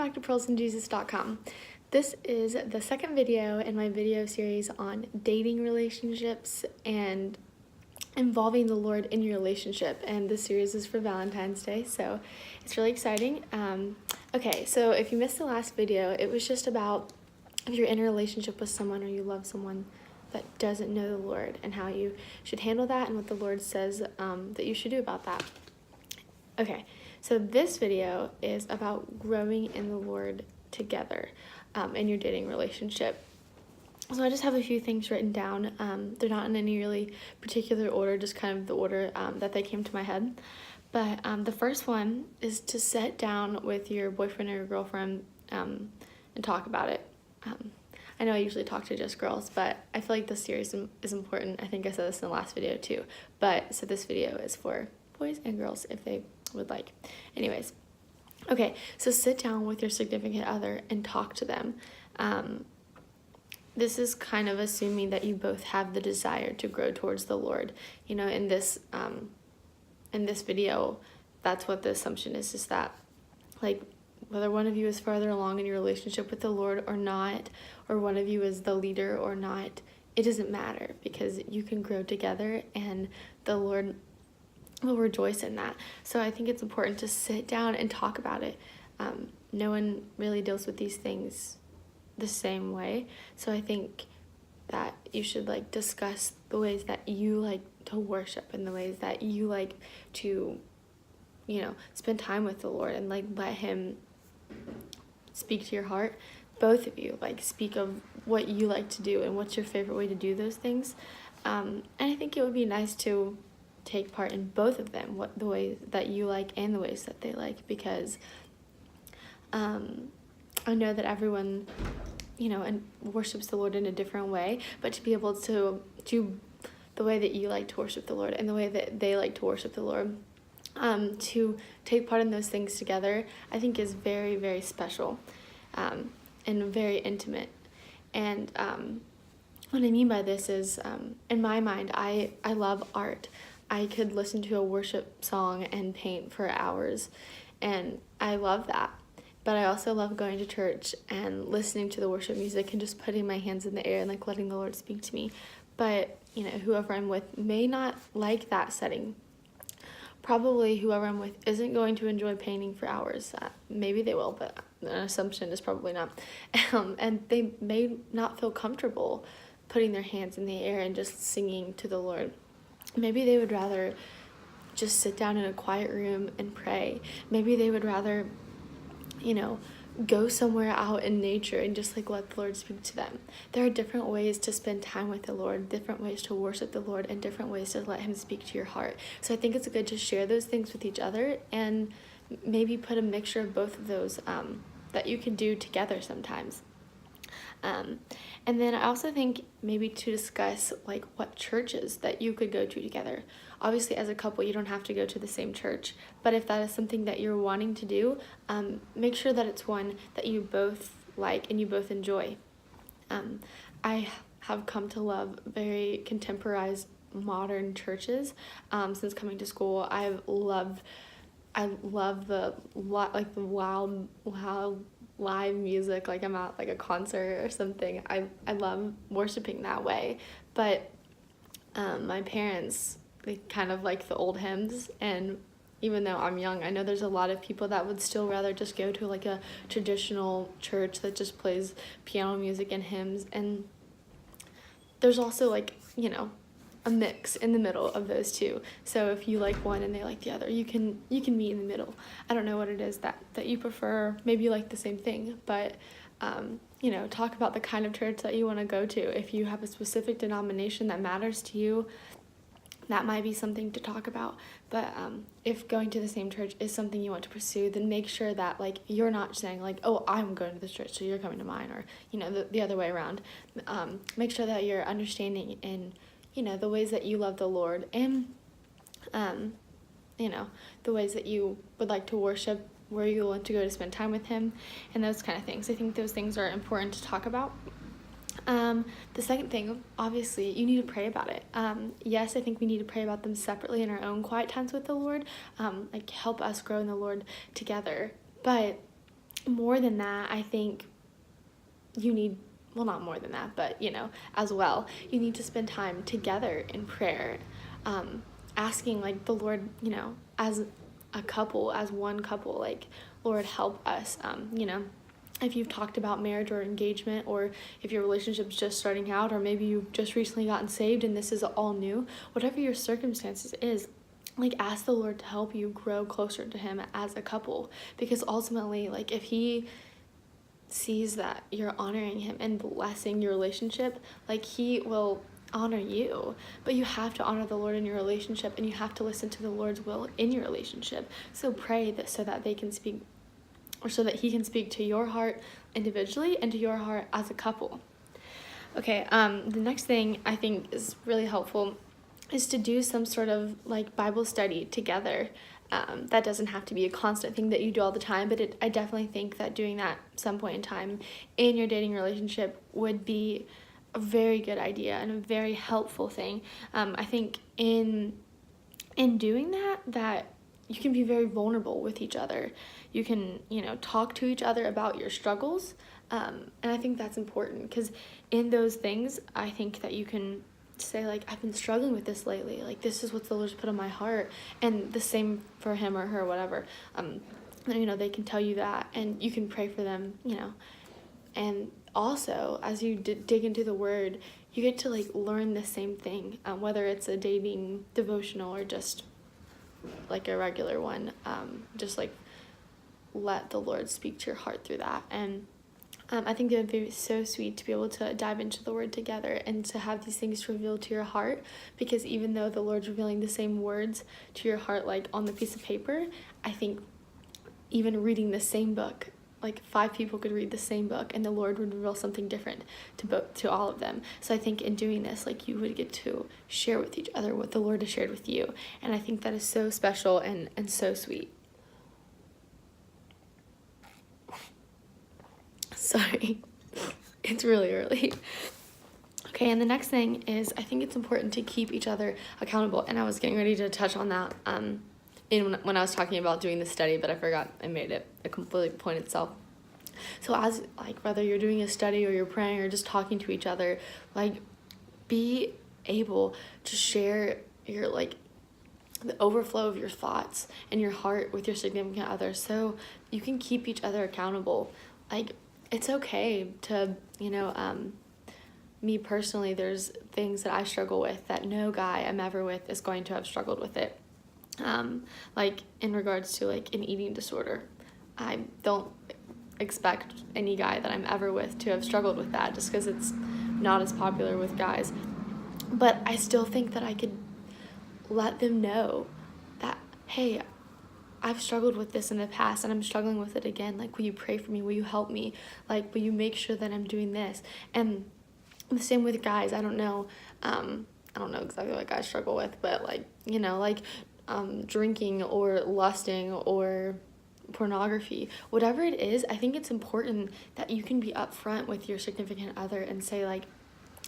back to pearlsandjesus.com. This is the second video in my video series on dating relationships and involving the Lord in your relationship, and this series is for Valentine's Day, so it's really exciting. Okay, so if you missed the last video, it was just about if you're in a relationship with someone or you love someone that doesn't know the Lord and how you should handle that and what the Lord says that you should do about that. Okay, so this video is about growing in the Lord together in your dating relationship. So I just have a few things written down. They're not in any really particular order, just kind of the order that they came to my head. But the first one is to sit down with your boyfriend or your girlfriend and talk about it. I know I usually talk to just girls, but I feel like this series is important. I think I said this in the last video too. But so this video is for boys and girls if they would like. Anyways, okay, so sit down with your significant other and talk to them. This is kind of assuming that you both have the desire to grow towards the Lord. You know, in this video, that's what the assumption is that, like, whether one of you is farther along in your relationship with the Lord or not, or one of you is the leader or not, it doesn't matter, because you can grow together and the Lord will rejoice in that. So I think it's important to sit down and talk about it. No one really deals with these things the same way, so I think that you should like discuss the ways that you like to worship and the ways that you like to, you know, spend time with the Lord and like let him speak to your heart. Both of you like speak of what you like to do and what's your favorite way to do those things. And I think it would be nice to take part in both of them, what the ways that you like and the ways that they like, because I know that everyone, you know, and worships the Lord in a different way, but to be able to do the way that you like to worship the Lord and the way that they like to worship the Lord, to take part in those things together, I think is very, very special and very intimate. And what I mean by this is, in my mind, I love art. I could listen to a worship song and paint for hours, and I love that. But I also love going to church and listening to the worship music and just putting my hands in the air and like letting the Lord speak to me. But, you know, whoever I'm with may not like that setting. Probably whoever I'm with isn't going to enjoy painting for hours. Maybe they will, but an assumption is probably not. And they may not feel comfortable putting their hands in the air and just singing to the Lord. Maybe they would rather just sit down in a quiet room and pray. Maybe they would rather, you know, go somewhere out in nature and just like let the Lord speak to them. There are different ways to spend time with the Lord, different ways to worship the Lord, and different ways to let him speak to your heart. So I think it's good to share those things with each other and maybe put a mixture of both of those that you can do together sometimes. And then I also think maybe to discuss like what churches that you could go to together. Obviously, as a couple, you don't have to go to the same church, but if that is something that you're wanting to do, make sure that it's one that you both like and you both enjoy. I have come to love very contemporized modern churches since coming to school. I love the loud live music, like I'm at like a concert or something. I love worshiping that way. But my parents, they kind of like the old hymns, and even though I'm young, I know there's a lot of people that would still rather just go to like a traditional church that just plays piano music and hymns. And there's also like, you know, a mix in the middle of those two. So if you like one and they like the other, you can meet in the middle. I don't know what it is that you prefer. Maybe you like the same thing, but you know, talk about the kind of church that you want to go to. If you have a specific denomination that matters to you, that might be something to talk about. But if going to the same church is something you want to pursue, then make sure that like you're not saying like, oh, I'm going to this church, so you're coming to mine, or, you know, the other way around. Make sure that you're understanding in, you know, the ways that you love the Lord and, you know, the ways that you would like to worship, where you want to go to spend time with him, and those kind of things. I think those things are important to talk about. The second thing, obviously, you need to pray about it. Yes, I think we need to pray about them separately in our own quiet times with the Lord, like help us grow in the Lord together. But more than that, I think you need, well, not more than that, but, as well, you need to spend time together in prayer, asking, like, the Lord, as a couple, as one couple, like, Lord, help us, if you've talked about marriage or engagement, or if your relationship's just starting out, or maybe you've just recently gotten saved and this is all new, whatever your circumstances is, like, ask the Lord to help you grow closer to him as a couple, because ultimately, like, if he sees that you're honoring him and blessing your relationship, like, he will honor you. But you have to honor the Lord in your relationship, and you have to listen to the Lord's will in your relationship. So pray that so that they can speak, or so that he can speak to your heart individually and to your heart as a couple. Okay, the next thing I think is really helpful is to do some sort of, like, Bible study together. That doesn't have to be a constant thing that you do all the time, but I definitely think that doing that some point in time in your dating relationship would be a very good idea and a very helpful thing. I think in doing that you can be very vulnerable with each other. You can, talk to each other about your struggles, and I think that's important, because in those things, I think that you can say, like, I've been struggling with this lately, like, this is what the Lord's put on my heart, and the same for him or her, whatever. They can tell you that, and you can pray for them, and also, as you dig into the Word, you get to, like, learn the same thing, whether it's a dating devotional or just, like, a regular one. Just, like, let the Lord speak to your heart through that. And I think it would be so sweet to be able to dive into the Word together and to have these things revealed to your heart, because even though the Lord's revealing the same words to your heart, like, on the piece of paper, I think even reading the same book, like, 5 people could read the same book and the Lord would reveal something different to all of them. So I think in doing this, like, you would get to share with each other what the Lord has shared with you. And I think that is so special and so sweet. Sorry, it's really early. Okay, and the next thing is, I think it's important to keep each other accountable. And I was getting ready to touch on that when I was talking about doing the study, but I forgot I made it a complete point itself. So as, like, whether you're doing a study or you're praying or just talking to each other, like, be able to share your, like, the overflow of your thoughts and your heart with your significant other, so you can keep each other accountable. Like, it's okay to, me personally, there's things that I struggle with that no guy I'm ever with is going to have struggled with it. Like, in regards to, like, an eating disorder, I don't expect any guy that I'm ever with to have struggled with that, just because it's not as popular with guys. But I still think that I could let them know that, hey, I've struggled with this in the past and I'm struggling with it again. Like, will you pray for me? Will you help me? Like, will you make sure that I'm doing this? And the same with guys. I don't know exactly what guys struggle with, but, like, drinking or lusting or pornography, whatever it is, I think it's important that you can be upfront with your significant other and say, like,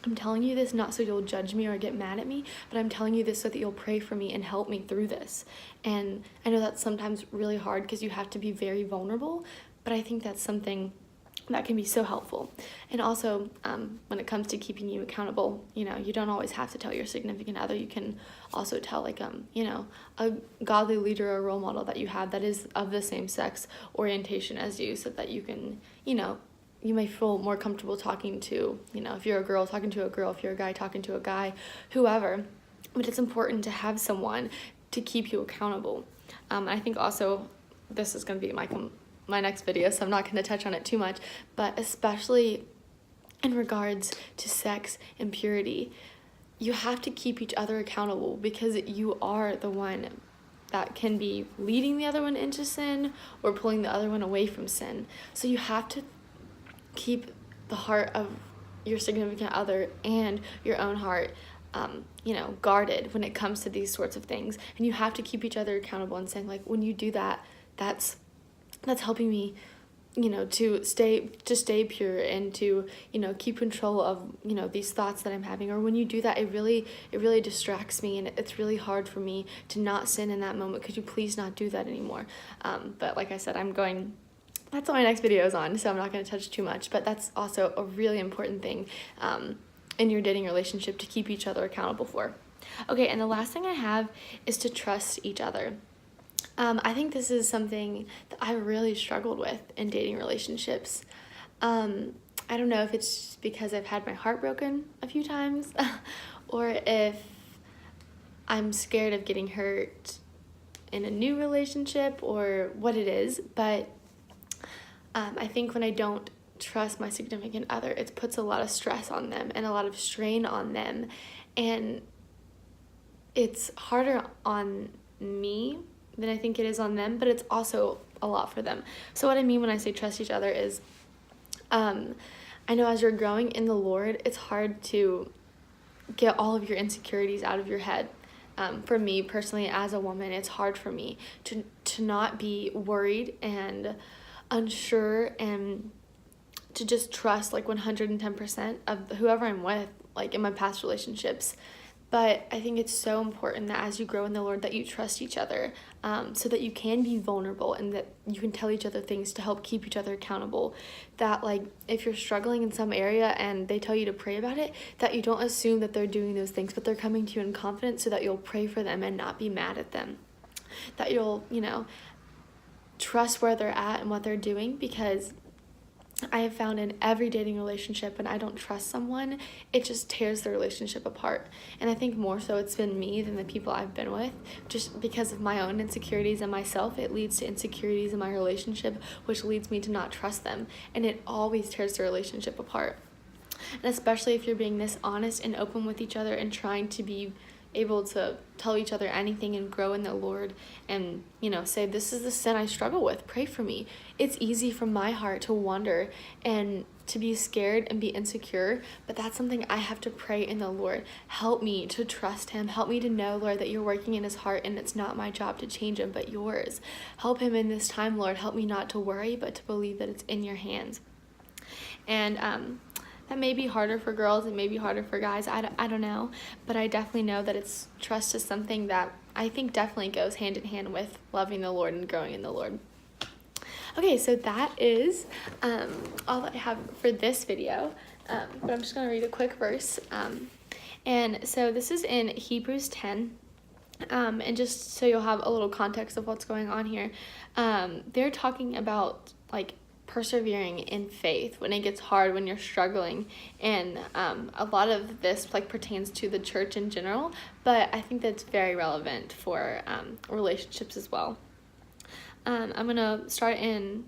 I'm telling you this not so you'll judge me or get mad at me, but I'm telling you this so that you'll pray for me and help me through this. And I know that's sometimes really hard because you have to be very vulnerable, but I think that's something that can be so helpful. And also, when it comes to keeping you accountable, you don't always have to tell your significant other. You can also tell, like, a godly leader or role model that you have that is of the same sex orientation as you, so that you can, you may feel more comfortable talking to, if you're a girl, talking to a girl, if you're a guy, talking to a guy, whoever. But it's important to have someone to keep you accountable. I think also, this is going to be my next video, so I'm not going to touch on it too much, but especially in regards to sex and purity, you have to keep each other accountable, because you are the one that can be leading the other one into sin or pulling the other one away from sin. So you have to keep the heart of your significant other and your own heart, guarded when it comes to these sorts of things. And you have to keep each other accountable and saying, like, when you do that, that's helping me, to stay pure and to, keep control of, these thoughts that I'm having. Or when you do that, it really distracts me, and it's really hard for me to not sin in that moment. Could you please not do that anymore? But like I said, I'm going that's what my next video is on, so I'm not going to touch too much, but that's also a really important thing in your dating relationship to keep each other accountable for. Okay, and the last thing I have is to trust each other. I think this is something that I really struggled with in dating relationships. I don't know if it's because I've had my heart broken a few times or if I'm scared of getting hurt in a new relationship or what it is, but I think when I don't trust my significant other, it puts a lot of stress on them and a lot of strain on them, and it's harder on me than I think it is on them, but it's also a lot for them. So what I mean when I say trust each other is, I know as you're growing in the Lord, it's hard to get all of your insecurities out of your head. For me personally, as a woman, it's hard for me to not be worried and unsure and to just trust like 110% of whoever I'm with, like in my past relationships. But I think it's so important that as you grow in the Lord that you trust each other, so that you can be vulnerable and that you can tell each other things to help keep each other accountable. That like if you're struggling in some area and they tell you to pray about it, that you don't assume that they're doing those things, but they're coming to you in confidence so that you'll pray for them and not be mad at them. That you'll, trust where they're at and what they're doing, because I have found in every dating relationship when I don't trust someone, it just tears the relationship apart. And I think more so it's been me than the people I've been with. Just because of my own insecurities in myself, it leads to insecurities in my relationship, which leads me to not trust them. And it always tears the relationship apart. And especially if you're being this honest and open with each other and trying to be able to tell each other anything and grow in the Lord and, say, this is the sin I struggle with, pray for me. It's easy from my heart to wonder and to be scared and be insecure, but that's something I have to pray in the Lord. Help me to trust him. Help me to know, Lord, that you're working in his heart and it's not my job to change him, but yours. Help him in this time, Lord. Help me not to worry, but to believe that it's in your hands. And, that may be harder for girls, it may be harder for guys, I don't know, but I definitely know that trust is something that I think definitely goes hand in hand with loving the Lord and growing in the Lord. Okay, so that is all that I have for this video, but I'm just going to read a quick verse, and so this is in Hebrews 10, and just so you'll have a little context of what's going on here, they're talking about, like, persevering in faith when it gets hard, when you're struggling, and a lot of this like pertains to the church in general, but I think that's very relevant for relationships as well. I'm gonna start in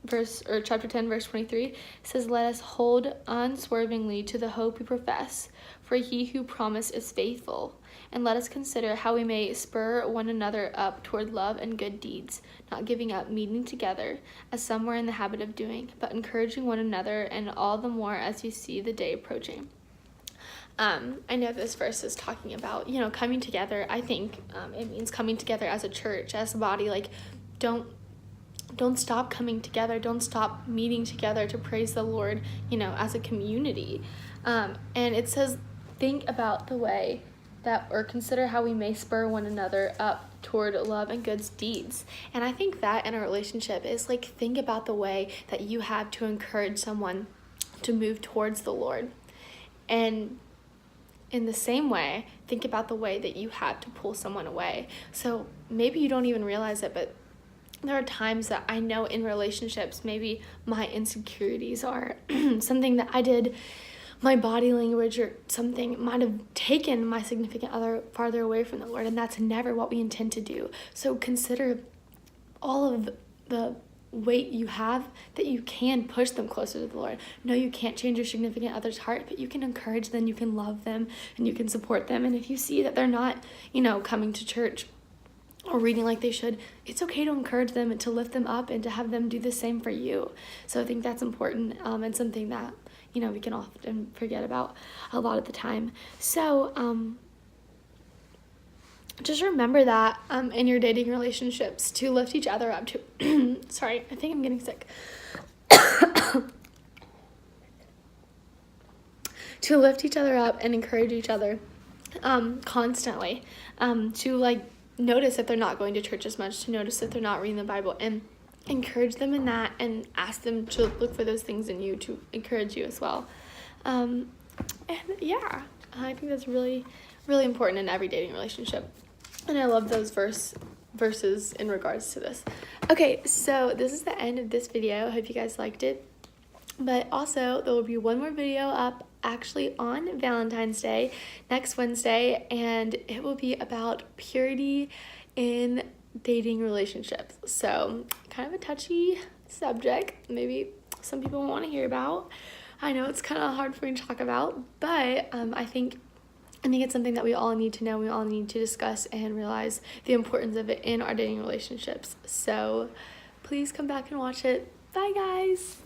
chapter 10 verse 23. It says, let us hold unswervingly to the hope we profess, for he who promised is faithful. And let us consider how we may spur one another up toward love and good deeds, not giving up meeting together, as some were in the habit of doing, but encouraging one another, and all the more as you see the day approaching. I know this verse is talking about, coming together. I think it means coming together as a church, as a body. Like, don't stop coming together. Don't stop meeting together to praise the Lord, as a community. And it says, think about the way or consider how we may spur one another up toward love and good deeds. And I think that in a relationship is like, think about the way that you have to encourage someone to move towards the Lord. And in the same way, think about the way that you have to pull someone away. So maybe you don't even realize it, but there are times that I know in relationships, maybe my insecurities are something that I did, my body language or something might have taken my significant other farther away from the Lord, and that's never what we intend to do. So consider all of the weight you have that you can push them closer to the Lord. No, you can't change your significant other's heart, but you can encourage them, you can love them, and you can support them. And if you see that they're not, coming to church or reading like they should, it's okay to encourage them and to lift them up and to have them do the same for you. So I think that's important, and something that we can often forget about a lot of the time. So just remember that in your dating relationships, to lift each other up, to sorry, I think I'm getting sick. To lift each other up and encourage each other constantly, to like notice if they're not going to church as much, to notice if they're not reading the Bible, and encourage them in that and ask them to look for those things in you to encourage you as well. And yeah, I think that's really, really important in every dating relationship. And I love those verses in regards to this. Okay, so this is the end of this video. I hope you guys liked it. But also, there will be one more video up actually on Valentine's Day, next Wednesday, and it will be about purity in dating relationships. So, kind of a touchy subject, maybe some people won't want to hear about. I know it's kind of hard for me to talk about, but I think it's something that we all need to know, we all need to discuss and realize the importance of it in our dating relationships. So, please come back and watch it. Bye, guys!